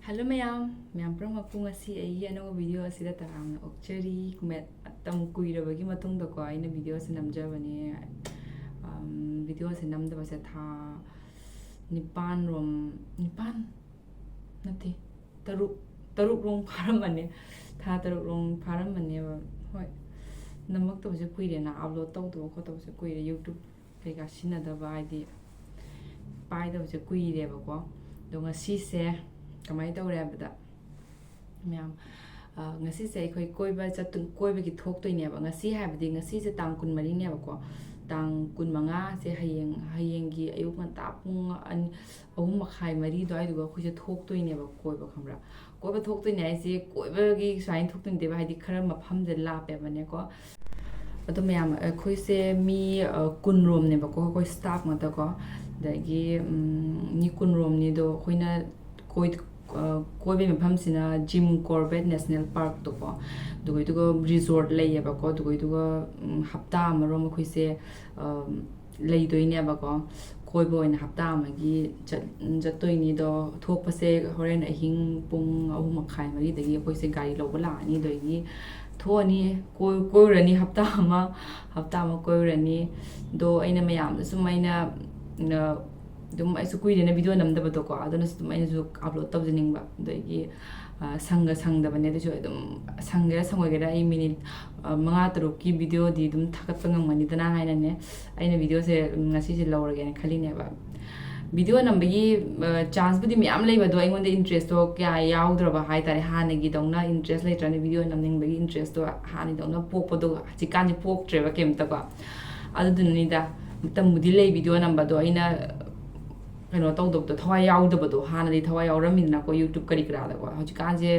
Hello mayam puramapung asi ai ano video asida taramna okchari kumet tam kuirabagi matungda ko aina video se namjabani video se namdaba se tha nipan nati taruk rong pharamane tha taruk rong pharamane ba hoi namak to se kuire na upload taw to ko to se kuire youtube kai ga sinada ba idi pai da se kuire ba ko do ngasi se kamai tawre abada myam ngasi se khoi koiba chatun koiba ki thok toine ba ngasi habadi ngasi se tang kun mari ne ba ko tang kun manga se hayeng gi ayuk man ta pung an ahum makhai mari do ai du khoi se thok toine ba koiba khamra koiba thok toine ai se koiba gi sain thok toine de ba hadi khara mafam de la pe bane ko ado myam khoi se mi kun rom ne ba ko khoi staff ma ta ko dagi ni kun rom ni do khoina koi be mafam sina Jim Corbett National Park to ko dugoi to resort lay ba ko dugoi to hapta amarom khoi se lay doine ba ko koi boy na hapta amagi jatoi ni do thok pa se horen ahing pung ahu makhai mari dagi khoi se gari lo bala ani doigi thoni koi rani hapta ama koi rani do aina mayam sumaina dum ai su kuire na video namda bato ko adona su mai su upload tab jining ba dagi sang da bane de jo dum sangera sangogera ai minute manga taro ki video di dum thakat pangam mani dana haina ne aina video se ngasi se lawrage ne khali ne ba video number gi chance budi mi am lei ba do ai ngonde interest to kya yaudra ba hai tare ha ne gi dongna interest lai trane video namning ba gi interest to ha ni dongna pok podo chikan ni pok tre ba kem ta ba adu dun ni da tam budi lei video number do aina kano tong dok to thawai yaw da bado hana di thawai yaw ramin na ko youtube kari kra da ko hoji kan je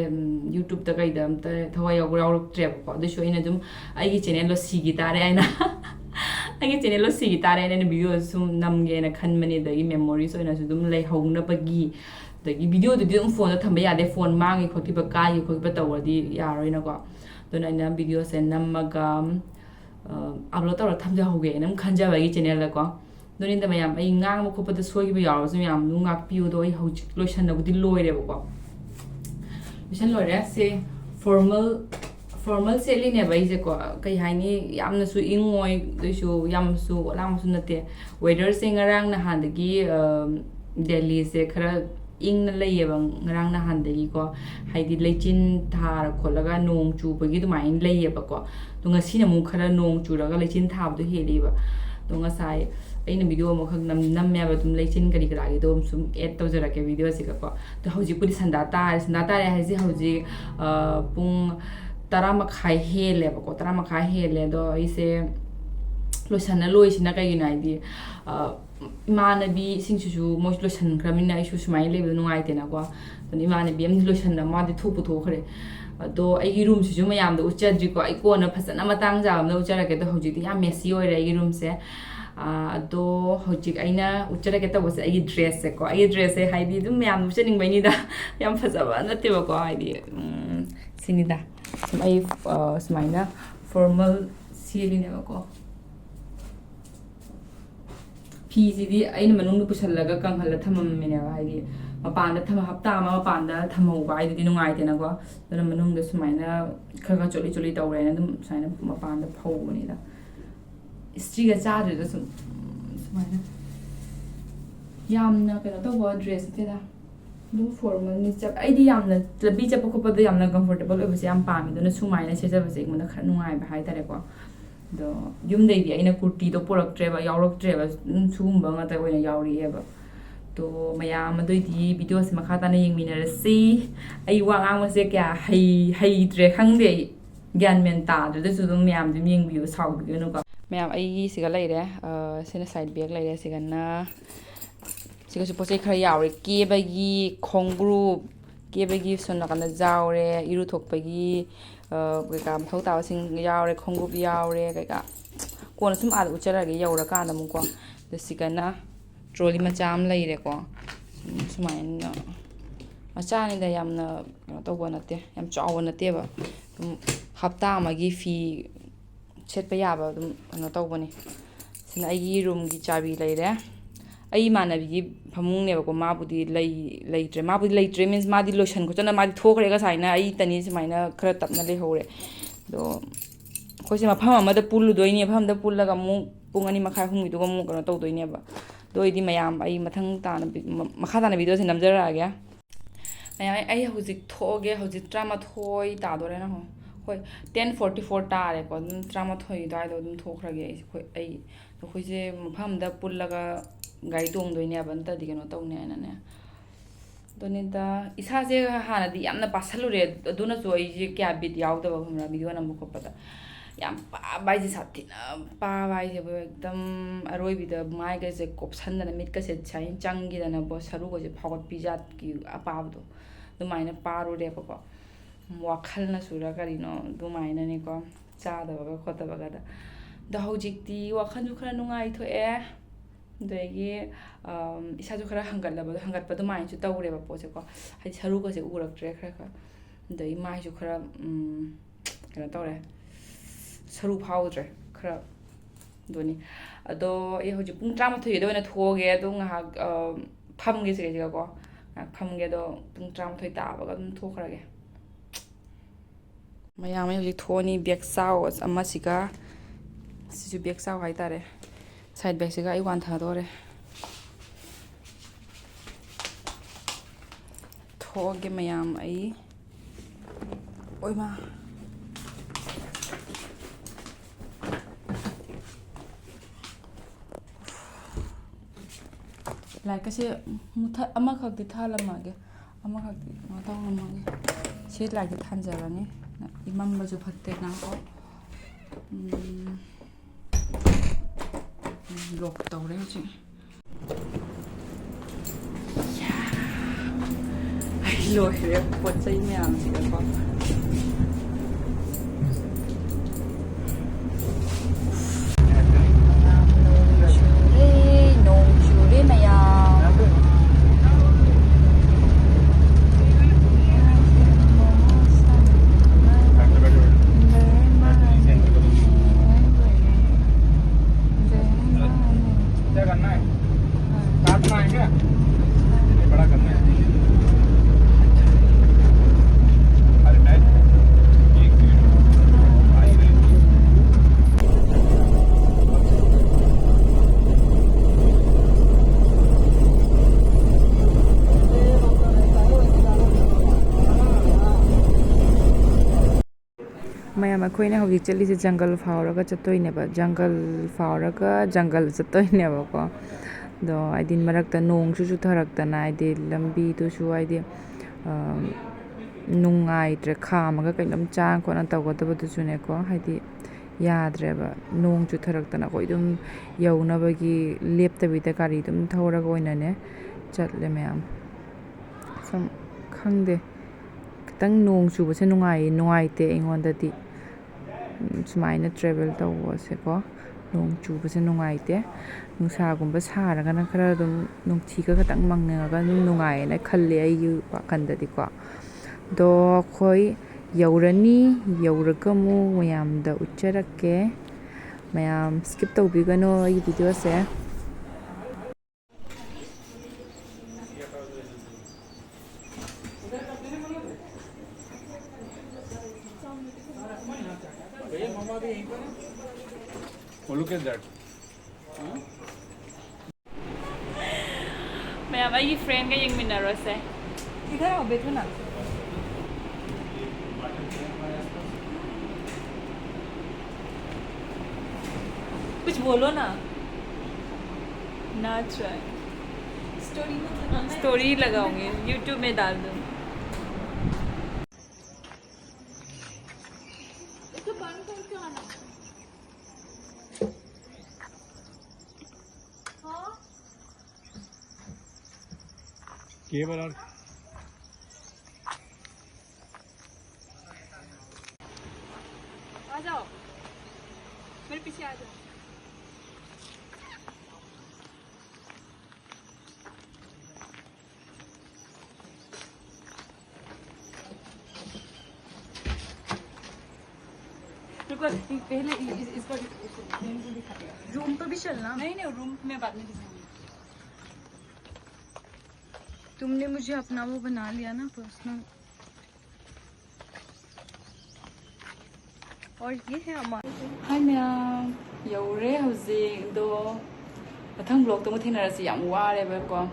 youtube ta kai da ta thawai yaw yaw tre ko de show ina dum ai gi channel lo si gi tare aina ai gi channel lo si gi tare ina video sum nam ge na khan mani da gi memory so ina su dum lei hong na ba gi da gi video du dum phone da thamba ya de phone mang gi khoti ba ka gi khoti ba taw di ya roi na ko do na ina video se nam ga upload ta thamja ho ge nam khanja ba gi channel la ko Donin da mayam ai ngang mo khopa da soi gi ba yaw su yam nu ngak piu do ai hoj lotion da budi loi re ba ko lotion loi re se formal se li ne ba ise ko kai hai ni yam na su ingoi do su yam su lang su na te weather se ngarang na han da gi Delhi se khara ing na lai ba ngarang na han da gi ko hai di lechin thar kholaga nong chu ba gi du mai lai ba ko to ngasi na mu khara nong chu ra ga lechin thab do he li ba to ngasai aina video mo khak nam ya ba tum lechin kari kra gi dom sum add to jara ke video se ka ko to hoji puri sanda ta re ha ji hoji pung tara makhai he le ba ko tara makhai he le do ise losan na loi sina kai ginai di imanabi singsu su mo losan kramina isu sumai le bu nungai te na ko to imanabi am losan na ma di thu pu thu khare do ai room su mayam da uchadri ko ai ko na phasana matang ja am da uchara ke to hoji di ya messy oi re ai room se do hojik aina uchara ke ta was ai dress se ko ai dress se hai di dum yam chening bai ni da yam phasaba na te ba ko ai di sini da ai smaina formal sili ne ba ko pi si di aina manung du pusallaga kang hala thamam me ne ba ai di mapan da thama hapta ma mapan da thamo ba ai di nungai te na ko dana manung da smaina khaga choli tawre na dum saina mapan da phau ni da Striga charge da sum sumana yamna kano to bo dress te da dum formal ni chap ai di yamna labi chap ko pa da yamna comfortable oi base yam pa mi do na sumai na chesa base mo na khar nungai ba hai tare ko do yum dei di aina kurti to porak tre ba yaurok tre ba sum ba nga ta oina yauri e ba to mayam doi di video se makha ta na yeng mina si ai wa ngang ma se kya hai tre khang de gyan men ta do su dum yam dum yeng view sau bi no ko ma'am आई सिगा लेरे सिना side bag लेरे सिगना सिगा सु पोसे खरा यावरे केबगी खोंग्रुप केबगी सोना कना जावरे इरु थोकपगी कैका मथौ ताव सिंग यावरे खोंग्रुप यावरे कैका कोन सुम आद उचरागे यावरा काना मुको द सिगना ट्रॉली मचाम लेरे को सुमाइन मचानी दा यामना तोबो नते याम चाव नते बा हप्ता अमगी फी सेट पे याबा कनो तौबनी सिना आई रूम की चाबी लेरे ꯑꯩ ꯏꯃꯥꯟꯅꯕꯤꯒꯤ ꯐꯃꯨꯡꯅꯦꯕꯀꯣ ꯃꯥꯕꯨꯗꯤ ꯂꯩꯇ꯭ꯔꯦ ꯃꯤꯟꯁ ꯃꯥꯗꯤ ꯂꯣꯏꯁꯟ ꯈꯣꯠꯆꯟꯅ ꯃꯥꯗꯤ ꯊꯣꯛꯈ꯭ꯔꯦ ꯉꯁꯥꯏꯅ ꯑꯩ ꯇꯅꯤ ꯁꯨꯃꯥꯏꯅ ꯈꯔ ꯇꯞꯅ ꯂꯩꯍꯧꯔꯦ ꯑꯗꯣ ꯑꯩꯈꯣꯏꯁꯦ ꯃꯐꯝ ꯑꯃꯗ ꯄꯨꯜꯂꯨꯗꯣꯏꯅꯦ ꯃꯐꯝ ꯑꯃꯗ ꯄꯨꯜꯂꯒ ꯑꯃꯨꯛ ꯄꯨꯡ 2:30 3:00 ꯑꯃꯨꯛ ꯀꯩꯅꯣ ꯇꯧꯗꯣꯏꯅꯦꯕ ꯑꯗꯣ ꯑꯩꯗꯤ ꯃꯌꯥꯝ ꯑꯩ ꯃꯊꯪ ꯇꯥꯅ ꯃꯈꯥ ꯇꯥꯅ ꯚꯤꯗꯤꯑꯣꯁꯦ ꯅꯝꯖꯔꯛꯑꯒꯦ ꯃꯌꯥꯝ ꯑꯩ ꯍꯧꯖꯤꯛ ꯊꯣꯛꯑꯒꯦ ꯍꯧꯖꯤꯛ 11 ꯇꯥꯗꯣꯔꯦꯅ ꯍꯣꯏ 10:44 ꯇꯥꯔꯦꯀꯣ ꯑꯗꯨꯝ 11 ꯑꯗꯨꯋꯥꯏꯗ ꯑꯗꯨꯝ ꯊꯣꯛꯈ꯭ꯔꯒꯦ ꯑꯩꯈꯣꯏꯁꯦ ꯃꯐꯝ ꯑꯃꯗ ꯄꯨꯜꯂꯒ ꯒꯥꯔꯤ ꯇꯣꯡꯗꯣꯏꯅꯦꯕ ꯅꯠꯇ꯭ꯔꯗꯤ ꯀꯩꯅꯣ ꯇꯧꯅꯤ ꯍꯥꯏꯅꯅꯦ ꯑꯗꯨꯅꯤꯗ ꯏꯁꯥꯁꯦ ꯍꯥꯟꯅꯗꯤ ꯌꯥꯝꯅ ꯄꯥꯁꯜꯂꯨꯔꯦ ꯑꯗꯨꯅꯁꯨ ꯑꯩꯁꯦ ꯀꯌꯥ ꯕꯤꯠ ꯌꯥꯎꯗꯕ ꯈꯪꯕ꯭ꯔꯥ ꯚꯤꯗꯤꯑꯣ ꯅꯝꯕ ꯈꯣꯠꯄꯗ ꯌꯥꯝ ꯄꯥꯕ ꯍꯥꯏꯁꯦ ꯁꯥꯊꯤꯅ ꯄꯥꯕ ꯍꯥꯏꯁꯦꯕꯨ ꯑꯦꯛꯗꯝ ꯑꯔꯣꯏꯕꯤꯗ ꯃꯥꯏꯒꯁꯦ ꯀꯣꯞꯁꯟꯗꯅ ꯃꯤꯠꯀꯁꯦ ꯁꯨꯃꯥꯏꯅ ꯆꯪꯈꯤꯗꯅꯕꯣ ꯁꯔꯨꯒꯁꯦ ꯐꯥꯎꯒꯠꯄꯤ ꯖꯥꯠꯀꯤ ꯑꯄꯥꯕꯗꯣ ꯑꯗꯨꯃꯥꯏꯅ ꯄꯥꯔꯨꯔꯦꯕꯀꯣ ꯋꯥꯈꯜꯅꯁꯨꯔ ꯀꯔꯤꯅꯣ ꯑꯗꯨꯃꯥꯏꯅꯅꯦꯀꯣ ꯆꯥꯗꯕꯒ ꯈꯣꯠꯇꯕꯒꯗ ꯑꯗꯣ ꯍꯧꯖꯤꯛꯇꯤ ꯋꯥꯈꯜꯁꯨ ꯈꯔ ꯅꯨꯡꯉꯥꯏꯊꯣꯛꯑꯦ ꯑꯗꯒꯤ ꯏꯁꯥꯁꯨ ꯈꯔ ꯍꯪꯒꯠꯄ ꯑꯗꯨꯃꯥꯏꯅꯁꯨ ꯇꯧꯔꯦꯕ ꯄꯣꯠꯁꯦꯀꯣ ꯍꯥꯏꯗꯤ ꯁꯔꯨꯒꯁꯦ ꯎꯔꯛꯇ꯭ꯔꯦ ꯈꯔ ꯑꯗꯒꯤ ꯃꯥꯏꯁꯨ ꯈꯔ ꯀꯩꯅꯣ ꯇꯧꯔꯦ ꯁꯔꯨ ꯐꯥꯎꯗ꯭ꯔꯦ ꯈꯔ ꯑꯗꯨꯅꯤ ꯑꯗꯣ ꯑꯩ ꯍꯧꯖꯤꯛ ꯄꯨꯡ 11 ꯑꯣꯏꯅ ꯊꯣꯛꯑꯒꯦ ꯑꯗꯣ ꯉꯥꯏꯍꯥꯛ ꯐꯝꯒꯦ ꯁꯤꯒꯀꯣ ꯉꯥꯏꯍꯥꯛ ꯐꯝꯒꯦ ꯑꯗꯣ ꯄꯨꯡ 11 ꯇꯥꯕꯒ ꯑꯗꯨꯝ ꯊꯣꯛꯈ꯭ꯔꯒꯦ ꯃꯌꯥꯝ ꯑꯩ ꯍꯧꯖꯤꯛ ꯊꯣꯛꯑꯅꯤ ꯕꯦꯛ ꯆꯥꯎ ꯑꯃꯁꯤꯒ ꯁꯤꯁꯨ ꯕꯦꯛ ꯆꯥꯎ ꯍꯥꯏꯇꯥꯔꯦ ꯁꯥꯏꯠ ꯕꯦꯛꯁꯤꯒ ꯑꯩ ꯋꯥꯟꯊꯗꯣꯔꯦ ꯊꯣꯛꯑꯒꯦ ꯃꯌꯥꯝ ꯑꯩ ꯑꯣꯏꯃꯥ ꯂꯥꯏꯠꯀꯁꯦ ꯑꯃꯈꯛꯇꯤ ꯊꯥꯜꯂꯝꯃꯒꯦ ꯑꯃꯈꯛꯇꯤ ꯀꯩꯅꯣ ꯇꯧꯔꯝꯃꯒꯦ ꯁꯤ ꯂꯥꯏꯠꯁꯦ ꯊꯥꯟꯖꯔꯅꯤ ꯃꯝꯕꯁꯨ ꯐꯠꯇꯦꯅꯀꯣ ꯂꯣꯛ ꯇꯧꯔꯦ ꯍꯧꯖꯤꯛ ꯑꯩ ꯂꯣꯏꯔꯦ ꯄꯣꯠ ꯆꯩ ꯃꯌꯥꯝꯁꯤꯒꯀꯣ ꯅꯣꯡ ꯆꯨꯔꯦ ꯃꯌꯥꯝ ꯃꯌꯥꯝ ꯑꯩꯈꯣꯏꯅ ꯍꯧꯖꯤꯛ ꯆꯠꯂꯤꯁꯦ ꯖꯪꯒꯜ ꯐꯥꯎꯔꯒ ꯆꯠꯇꯣꯏꯅꯦꯕ ꯖꯪꯒꯜ ꯆꯠꯇꯣꯏꯅꯦꯕꯀꯣ ꯑꯗꯣ ꯍꯥꯏꯗꯤ ꯃꯔꯛꯇ ꯅꯣꯡꯁꯨ ꯆꯨꯊꯔꯛꯇꯅ ꯍꯥꯏꯗꯤ ꯂꯝꯕꯤꯗꯨꯁꯨ ꯍꯥꯏꯗꯤ ꯅꯨꯡꯉꯥꯏꯇ꯭ꯔꯦ ꯈꯥꯝꯃꯒ ꯀꯩꯅꯣꯝ ꯆꯥ ꯈꯣꯠꯅ ꯇꯧꯒꯗꯕꯗꯨꯁꯨꯅꯦꯀꯣ ꯍꯥꯏꯗꯤ ꯌꯥꯗ꯭ꯔꯦꯕ ꯅꯣꯡ ꯆꯨꯊꯔꯛꯇꯅ ꯑꯩꯈꯣꯏ ꯑꯗꯨꯝ ꯌꯧꯅꯕꯒꯤ ꯂꯦꯞꯇꯕꯤꯗ ꯒꯥꯔꯤ ꯑꯗꯨꯝ ꯊꯧꯔꯒ ꯑꯣꯏꯅꯅꯦ ꯆꯠꯂꯦ ꯃꯌꯥꯝ ꯁꯨꯝ ꯈꯪꯗꯦ ꯈꯤꯇꯪ ꯅꯣꯡ ꯆꯨꯕꯁꯦ ꯅꯨꯡꯉꯥꯏꯇꯦ ꯑꯩꯉꯣꯟꯗꯗꯤ ꯁꯨꯃꯥꯏꯅ ꯇ꯭ꯔꯦꯚꯦꯜ ꯇꯧꯕꯁꯦꯀꯣ ꯅꯣꯡ ꯆꯨꯕꯁꯦ ꯅꯨꯡꯉꯥꯏꯇꯦ ꯅꯨꯡꯁꯥꯒꯨꯝꯕ ꯁꯥꯔꯒꯅ ꯈꯔ ꯑꯗꯨꯝ ꯅꯨꯡꯊꯤꯒ ꯈꯤꯇꯪ ꯃꯪꯉꯒ ꯑꯗꯨꯝ ꯅꯨꯡꯉꯥꯏꯌꯦꯅ ꯈꯜꯂꯦ ꯑꯩꯒꯤ ꯋꯥꯈꯜꯗꯗꯤꯀꯣ ꯑꯗꯣ ꯑꯩꯈꯣꯏ ꯌꯧꯔꯒ ꯑꯃꯨꯛ ꯃꯌꯥꯝꯗ ꯎꯠꯆꯔꯛꯀꯦ ꯃꯌꯥꯝ ꯁ꯭ꯀꯤꯞ ꯇꯧꯕꯤꯒꯅꯣ ꯑꯩꯒꯤ ꯚꯤꯗꯤꯑꯣꯁꯦ Look at that. Ma'am I friend का यंगमिनारोसे इधर आओ बैठो ना कुछ बोलो ना नाच रहा है स्टोरी लगाऊंगी यूट्यूब में डाल दूँ केबल और आ जाओ मेरे पीछे आ जाओ रुको पहले इसको दिखा रूम तो भी चलना नहीं रूम में बाद में दिखाऊंगी तुमने मुझे अपना वो बना लिया ना पर्सनल। और ये है हमारा। हाय मैम यौरे हौजिक दो मथंग ब्लॉग तो मुथेनरसी याम वारेबको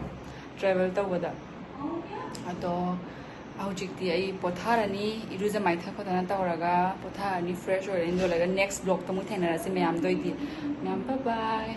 ट्रैवल तौबदा अदो हौजिकती आई पोथारानी इरुजा माइथा खोतना तौरगा पोथारानी फ्रेश ओइरेन दो लगा नेक्स्ट ब्लॉग तो मुथेनरसी मैम दोइदी मैम बाय बाय।